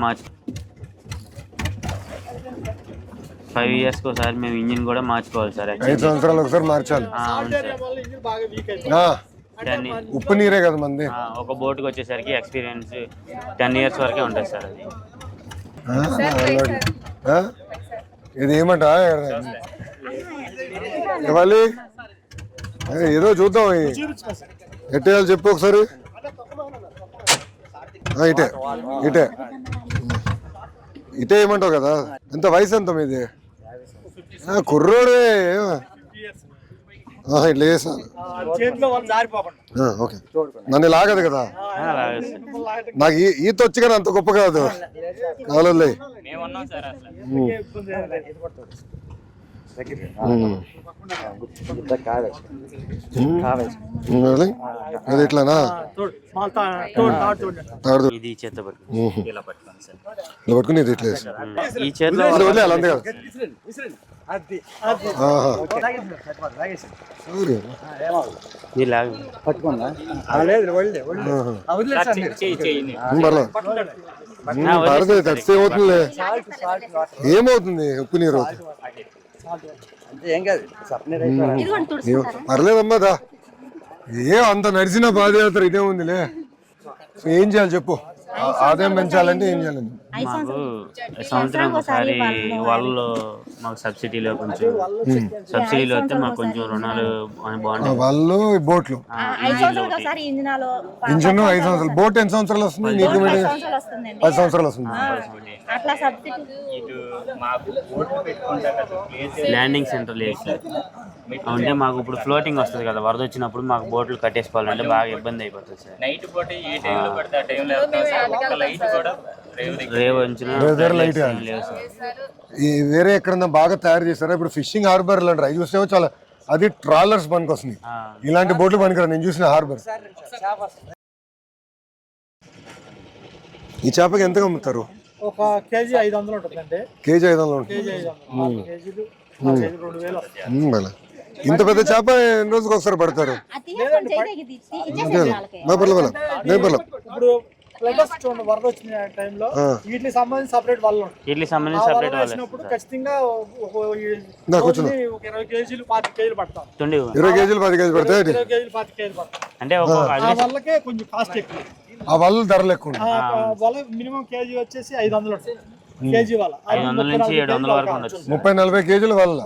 మార్చి 5 years ఒకసారి మేము engine కూడా మార్చుకోవాలి సార్. 5 సంవత్సరాలు ఒకసారి మార్చాలి. ఉప్పు నీరే కదా మంది. ఒక బోట్కి వచ్చేసరికి ఎక్స్పీరియన్స్ 10 years వరకే ఉంటుంది సార్. అది ఇది ఏమంట ఇవ్వాలి, ఏదో చూద్దాం. ఎట్టేయాలి చెప్పు ఒకసారి. ఇటే ఇటే ఇటే ఏమంటావు కదా. ఎంత వయసు ఎంత మీది? కుర్రోడే ఇట్లా చేస్తాను. ఓకే, నన్ను లాగదు కదా. నాకు ఈత వచ్చి కానీ అంత గొప్ప కాదు. కావాలి అది ఎట్లానా ఇది చేత పట్టుకుని ఇది ఇట్లా ఈ చేతిలో అంతే కదా. తడిస్తే ఏమవుతుందిలే, ఏమవుతుంది ఉప్పు నీరు పర్లేదమ్మా. దా అంత నడిచిన పాదయాత్ర ఇదే ఉందిలే. ఏం చేయాలి చెప్పు. ఆదాయం పెంచాలంటే ఏం చేయాలండి? మాకు సంవత్సరం ఒకసారి వాళ్ళు మాకు సబ్సిడీలో కొంచెం సబ్సిడీలో వస్తే మాకు కొంచెం రుణాలు బాగుంటాయి. వాళ్ళు బోట్లు ఇంజిన్ 5 సంవత్సరాలు, బోట్ ఎన్ని సంవత్సరాలు వస్తుంది నీకు? 10 సంవత్సరాలు వస్తుంది. ల్యాండింగ్ సెంటర్ లేదు సార్. అంటే మాకు ఇప్పుడు ఫ్లోటింగ్ వస్తుంది కదా, వరద వచ్చినప్పుడు మాకు బోట్లు కట్టేసుకోవాలంటే బాగా ఇబ్బంది అయిపోతుంది సార్. నైట్ పోటీ ఏ టైంలో పడితే ఆ టైంలో లైట్ కూడా వేరే ఎక్కడన్నా బాగా తయారు చేస్తారా? ఇప్పుడు ఫిషింగ్ హార్బర్ లాంటి అవి చూస్తే చాలా, అది ట్రాలర్స్ పనికి వస్తున్నాయి. ఇలాంటి బోట్లు పనికిరా. నేను చూసిన హార్బర్. ఈ చేపకి ఎంతగా అమ్ముతారు? ఒక కేజీ 500 ఉంటుందండి. కేజీ 500 ఉంటుంది. ఇంత పెద్ద చేప ఎన్ని రోజుకి ఒకసారి పడతారు? ఇప్పుడు వరద వచ్చిన టైంలో వీటికి సంబంధించి సపరేట్ వాళ్ళు వచ్చినప్పుడు ఖచ్చితంగా 20 కేజీలు 25 కేజీలు పడతాం. 20 కేజీలు 10 కేజీలు పడతాయి. 20 కేజీలు 25 కేజీలు పడతాం. అంటే వాళ్ళకే కొంచెం కాస్ట్ ఎక్కువ. ఆ వాళ్ళు ధరలు ఎక్కువ. వాళ్ళ మినిమం కేజీ వచ్చేసి 500 కేజీ వాళ్ళ 500 నుంచి 700 వరకు 30-40 కేజీలు వాళ్ళ